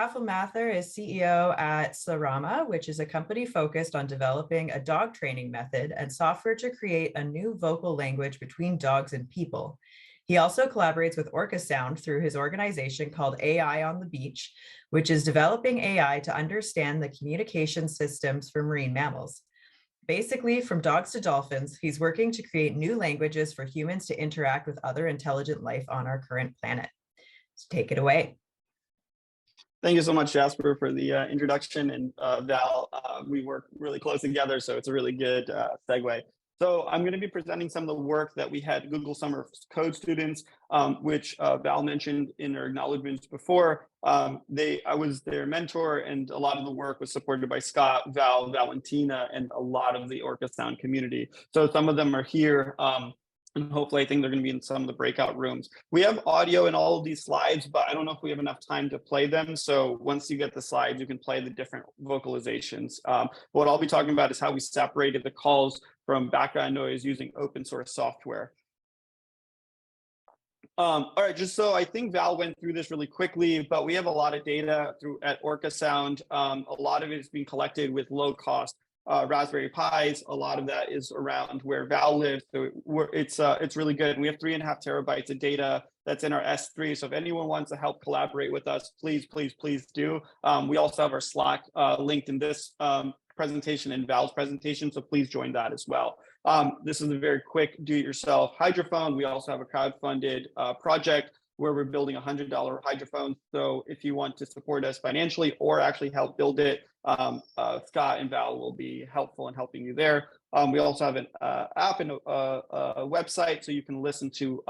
Praful Mathur is CEO at Sarama, which is a company focused on developing a dog training method and software to create a new vocal language between dogs and people. He also collaborates with Orcasound through his organization called AI on the Beach, which is developing AI to understand the communication systems for marine mammals. Basically, from dogs to dolphins, he's working to create new languages for humans to interact with other intelligent life on our current planet. So take it away. Thank you so much, Jasper, for the introduction. And Val, we work really close together, so it's a really good segue. So I'm going to be presenting some of the work that we had Google Summer Code students, which Val mentioned in her acknowledgements before. I was their mentor, and a lot of the work was supported by Scott, Val, Valentina, and a lot of the Orcasound community. So some of them are here. And hopefully I think they're going to be in some of the breakout rooms. We have audio in all of these slides, but I don't know if we have enough time to play them. So once you get the slides, you can play the different vocalizations. What I'll be talking about is how we separated the calls from background noise using open source software. All right, just so I think Val went through this really quickly, but we have a lot of data at Orcasound. A lot of it is being collected with low cost Raspberry Pis. A lot of that is around where Val lives, so it's really good. And we have 3.5 terabytes of data that's in our S3. So if anyone wants to help collaborate with us, please do. We also have our Slack linked in this presentation and Val's presentation, so please join that as well. This is a very quick do-it-yourself hydrophone. We also have a crowdfunded project where we're building a $100 hydrophone. So if you want to support us financially or actually help build it, Scott and Val will be helpful in helping you there. We also have an app and a website, so you can listen to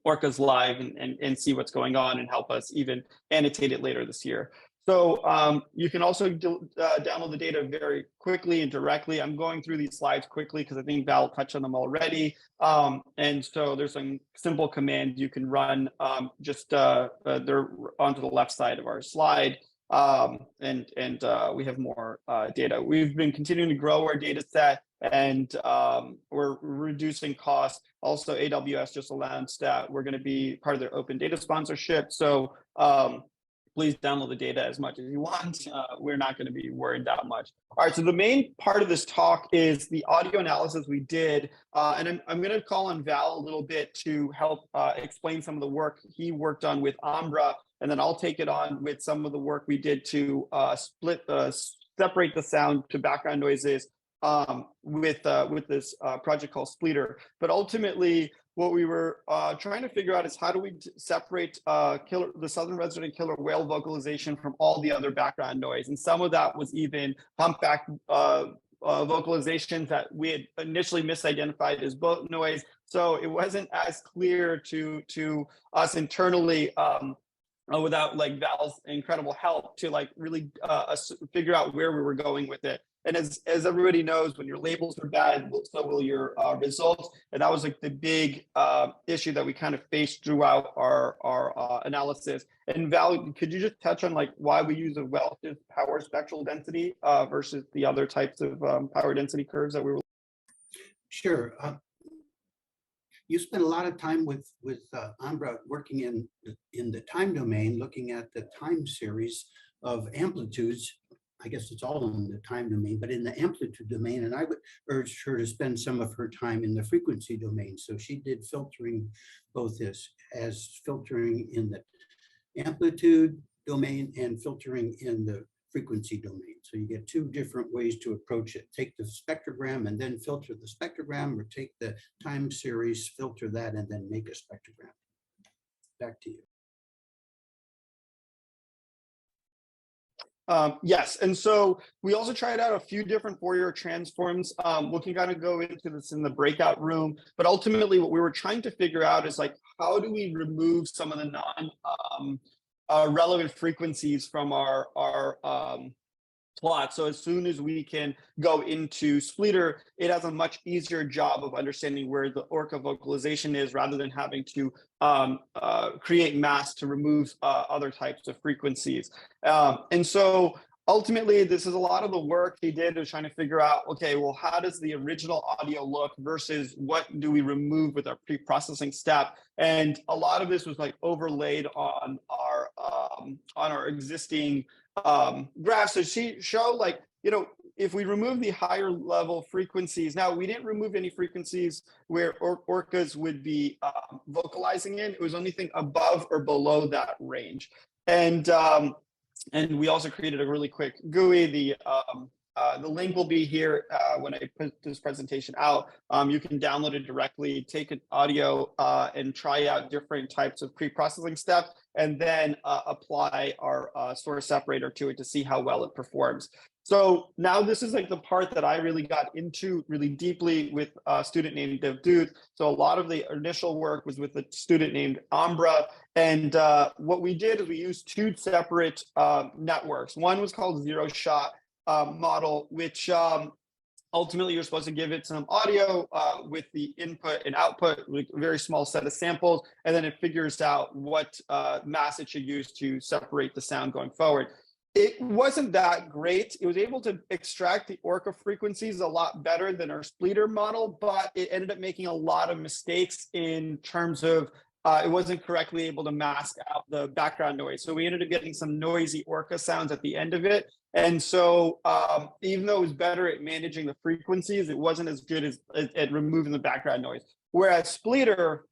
Orcas live and see what's going on and help us even annotate it later this year. So you can also download the data very quickly and directly. I'm going through these slides quickly because I think Val touched on them already. And so there's some simple commands you can run. They're onto the left side of our slide. And we have more data. We've been continuing to grow our data set, and we're reducing costs. Also, AWS just announced that we're going to be part of their open data sponsorship. So please download the data as much as you want. We're not going to be worried that much. All right, so the main part of this talk is the audio analysis we did. And I'm going to call on Val a little bit to help explain some of the work he worked on with Ambra. And then I'll take it on with some of the work we did to separate the sound to background noises with this project called Splitter. But ultimately, what we were trying to figure out is how do we separate the southern resident killer whale vocalization from all the other background noise. And some of that was even humpback vocalizations that we had initially misidentified as boat noise. So it wasn't as clear to us internally without like Val's incredible help to like really figure out where we were going with it. And as everybody knows, when your labels are bad, so will your results. And that was like the big issue that we kind of faced throughout our analysis. And Val, could you just touch on like why we use a relative power spectral density versus the other types of power density curves that we were? Sure. You spent a lot of time with Ambra working in the time domain, looking at the time series of amplitudes. I guess it's all in the time domain, but in the amplitude domain, and I would urge her to spend some of her time in the frequency domain. So she did filtering both as filtering in the amplitude domain and filtering in the frequency domain. So you get two different ways to approach it. Take the spectrogram and then filter the spectrogram, or take the time series, filter that, and then make a spectrogram. Back to you. Yes, and so we also tried out a few different Fourier transforms. We can kind of go into this in the breakout room, but ultimately what we were trying to figure out is like, how do we remove some of the relevant frequencies from our plot? So as soon as we can go into Splitter, it has a much easier job of understanding where the Orca vocalization is, rather than having to create masks to remove other types of frequencies. And so ultimately, this is a lot of the work he did was trying to figure out, okay, well, how does the original audio look versus what do we remove with our pre-processing step? And a lot of this was like overlaid on our existing graphs. So she showed like, you know, if we remove the higher level frequencies, now we didn't remove any frequencies where orcas would be vocalizing in. It was anything above or below that range. And we also created a really quick GUI. The link will be here when I put this presentation out. You can download it directly, take an audio and try out different types of pre-processing steps, and then apply our source separator to it to see how well it performs. So now this is like the part that I really got into really deeply with a student named Devdut. So a lot of the initial work was with a student named Ambra. And what we did is we used two separate networks. One was called Zero Shot model, which ultimately you're supposed to give it some audio with the input and output, with a very small set of samples, and then it figures out what mask it should use to separate the sound going forward. It wasn't that great. It was able to extract the Orca frequencies a lot better than our splitter model, but it ended up making a lot of mistakes in terms of it wasn't correctly able to mask out the background noise. So we ended up getting some noisy Orca sounds at the end of it. And so even though it was better at managing the frequencies, it wasn't as good as at removing the background noise. Whereas splitter,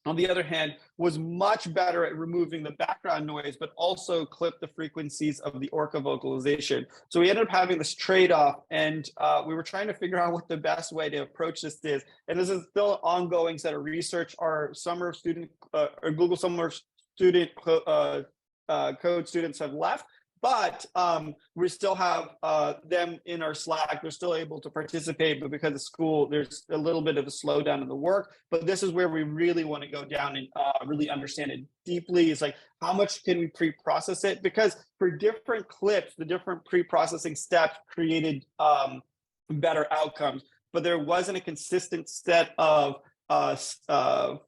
on the other hand, was much better at removing the background noise, but also clipped the frequencies of the Orca vocalization. So we ended up having this trade-off, and we were trying to figure out what the best way to approach this is. And this is still an ongoing set of research. Our summer student, or Google Summer student code students have left, but we still have them in our Slack. They're still able to participate, but because of school, there's a little bit of a slowdown in the work. But this is where we really want to go down and really understand it deeply. It's like, how much can we pre-process it? Because for different clips, the different pre-processing steps created better outcomes, but there wasn't a consistent set of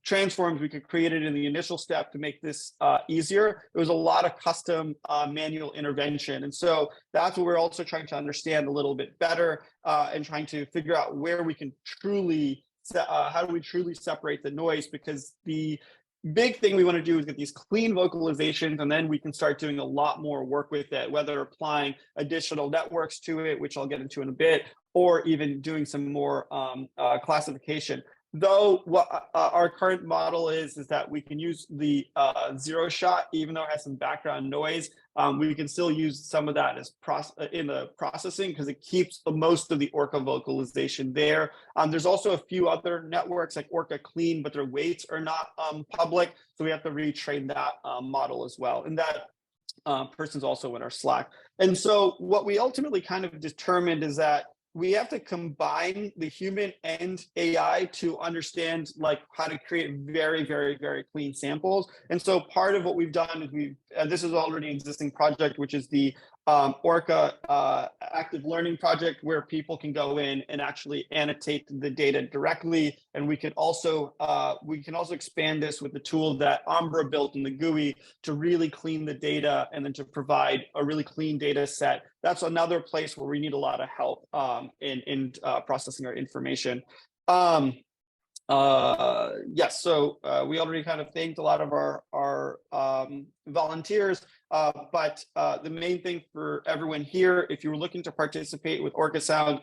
transforms we could create it in the initial step to make this easier. It was a lot of custom manual intervention. And so that's what we're also trying to understand a little bit better and trying to figure out where we can truly, how do we truly separate the noise? Because the big thing we want to do is get these clean vocalizations, and then we can start doing a lot more work with it, whether applying additional networks to it, which I'll get into in a bit, or even doing some more classification. Though what our current model is that we can use the zero shot, even though it has some background noise, we can still use some of that as in the processing because it keeps most of the Orca vocalization there. There's also a few other networks like Orca Clean, but their weights are not public, so we have to retrain that model as well. And that person's also in our Slack. And so what we ultimately kind of determined is that we have to combine the human and AI to understand like how to create very, very, very clean samples. And so part of what we've done is this is already an existing project, which is the Orca active learning project, where people can go in and actually annotate the data directly. And we can also expand this with the tool that Ambra built in the GUI to really clean the data and then to provide a really clean data set. That's another place where we need a lot of help in processing our information. Yes, so we already kind of thanked a lot of our volunteers, but the main thing for everyone here, if you were looking to participate with Orcasound,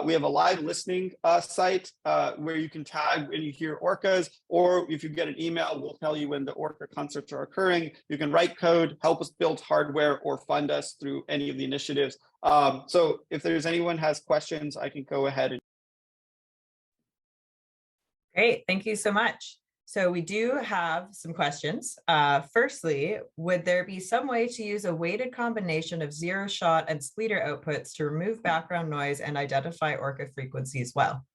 we have a live listening site where you can tag when you hear orcas, or if you get an email, we'll tell you when the orca concerts are occurring. You can write code, help us build hardware, or fund us through any of the initiatives. So if there's anyone has questions, I can go ahead and Great, thank you so much. So we do have some questions. Firstly, would there be some way to use a weighted combination of zero shot and splitter outputs to remove background noise and identify Orca frequencies well?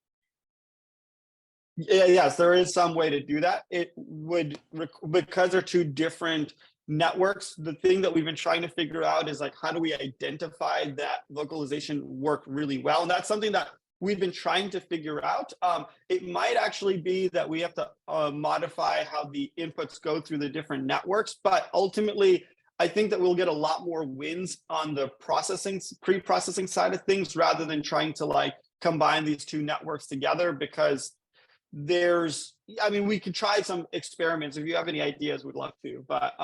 Yes, there is some way to do that. It would, because they're two different networks, the thing that we've been trying to figure out is like, how do we identify that vocalization work really well? And that's something that we've been trying to figure out. It might actually be that we have to modify how the inputs go through the different networks, but ultimately, I think that we'll get a lot more wins on the pre-processing side of things, rather than trying to like combine these two networks together, because we could try some experiments. If you have any ideas, we'd love to, but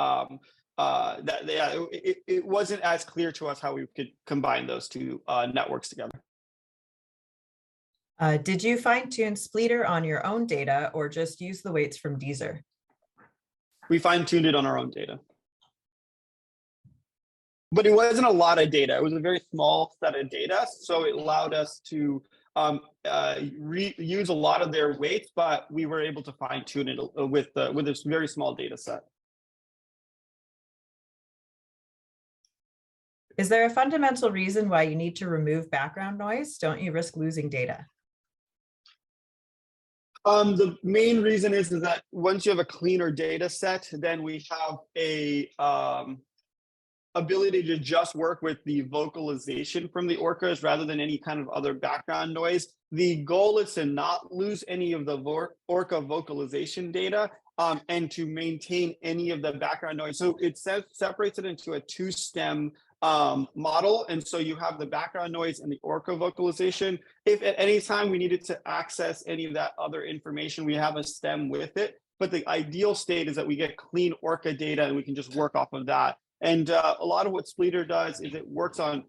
it wasn't as clear to us how we could combine those two networks together. Did you fine-tune Splitter on your own data or just use the weights from Deezer? We fine-tuned it on our own data. But it wasn't a lot of data. It was a very small set of data. So it allowed us to use a lot of their weights, but we were able to fine-tune it with a very small data set. Is there a fundamental reason why you need to remove background noise? Don't you risk losing data? The main reason is that once you have a cleaner data set, then we have a ability to just work with the vocalization from the orcas rather than any kind of other background noise. The goal is to not lose any of the orca vocalization data and to maintain any of the background noise. So it separates it into a two-stem model. And so you have the background noise and the orca vocalization. If at any time we needed to access any of that other information, we have a stem with it. But the ideal state is that we get clean orca data and we can just work off of that. And a lot of what Splitter does is it works on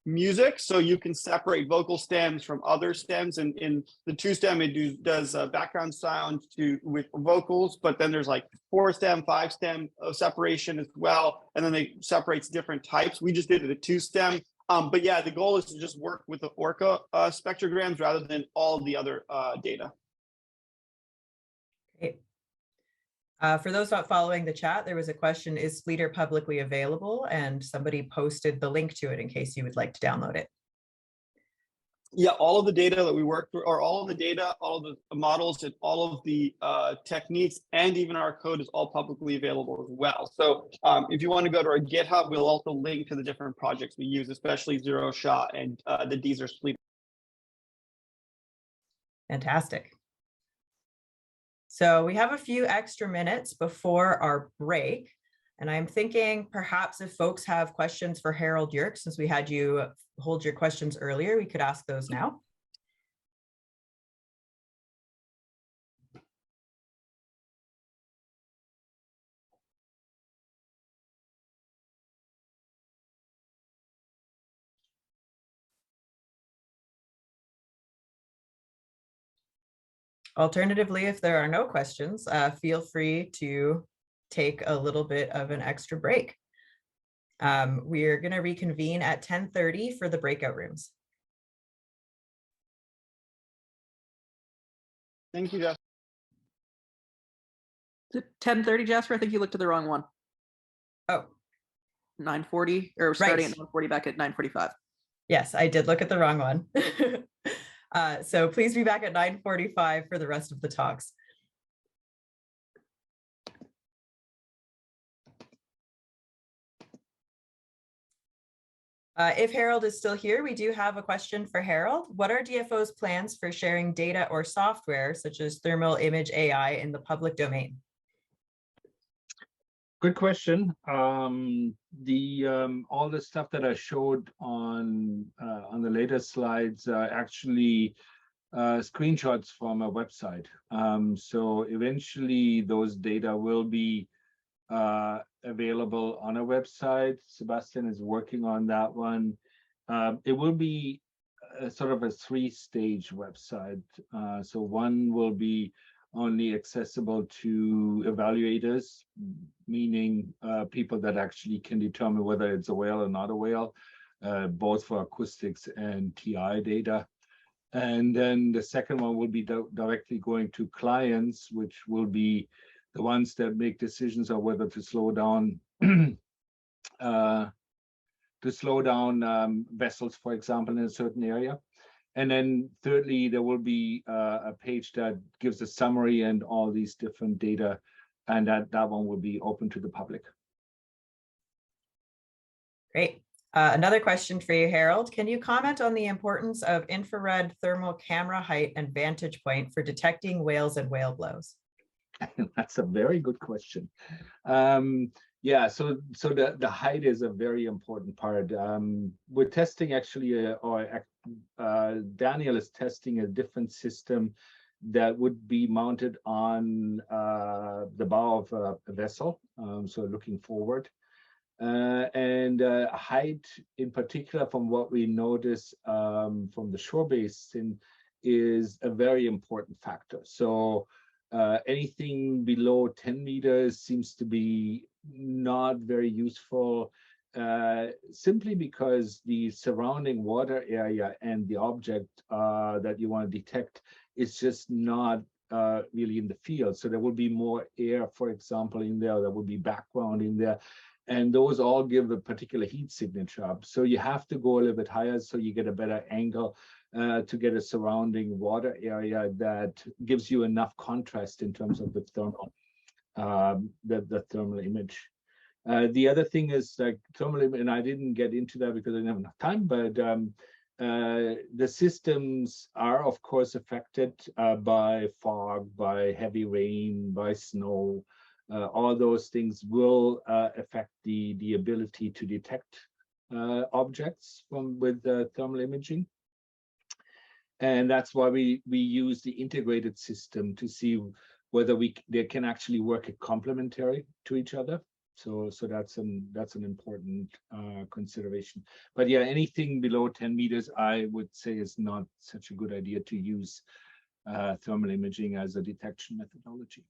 music. So you can separate vocal stems from other stems. And in the two stem, it does background sound with vocals, but then there's like 4-stem, 5-stem separation as well. And then it separates different types. We just did it a 2-stem. But yeah, the goal is to just work with the orca spectrograms rather than all the other data. Great. For those not following the chat, there was a question, is Splitter publicly available? And somebody posted the link to it in case you would like to download it. Yeah, all of the data that we work through, or all of the data, all of the models, and all of the techniques, and even our code is all publicly available as well. So if you want to go to our GitHub, we'll also link to the different projects we use, especially Zero Shot and the Deezer Splitter. Fantastic. So we have a few extra minutes before our break. And I'm thinking perhaps if folks have questions for Harold Yerk, since we had you hold your questions earlier, we could ask those now. Alternatively, if there are no questions, feel free to take a little bit of an extra break. We are going to reconvene at 10:30 for the breakout rooms. Thank you, Jasper. Is it 10:30, Jasper? I think you looked at the wrong one. Oh. 9:40, or starting Right. at 9:40, back at 9:45. Yes, I did look at the wrong one. So please be back at 9:45 for the rest of the talks. If Harold is still here, we do have a question for Harold. What are DFO's plans for sharing data or software, such as thermal image AI, in the public domain? Good question. All the stuff that I showed on the later slides are actually screenshots from a website. So eventually those data will be available on a website. Sebastian is working on that one. It will be sort of a 3-stage website. So one will be only accessible to evaluators, meaning people that actually can determine whether it's a whale or not a whale, both for acoustics and TI data. And then the second one will be directly going to clients, which will be the ones that make decisions on whether to slow down vessels, for example, in a certain area. And then thirdly, there will be a page that gives a summary and all these different data, and that one will be open to the public. Great. Another question for you, Harold. Can you comment on the importance of infrared thermal camera height and vantage point for detecting whales and whale blows? That's a very good question. Yeah, so the height is a very important part. We're testing actually, Daniel is testing a different system that would be mounted on the bow of a vessel, so looking forward. And height in particular, from what we notice from the shore basin, is a very important factor. So anything below 10 meters seems to be not very useful, simply because the surrounding water area and the object that you want to detect is just not really in the field. So there will be more air, for example, in there. There will be background in there. And those all give a particular heat signature up. So you have to go a little bit higher so you get a better angle to get a surrounding water area that gives you enough contrast in terms of the thermal, the thermal image. The other thing is like thermal image, and I didn't get into that because I didn't have enough time, but the systems are of course affected by fog, by heavy rain, by snow. All those things will affect the ability to detect objects with thermal imaging. And that's why we use the integrated system to see whether they can actually work complementary to each other. So that's an important consideration. But yeah, anything below 10 meters, I would say, is not such a good idea to use thermal imaging as a detection methodology.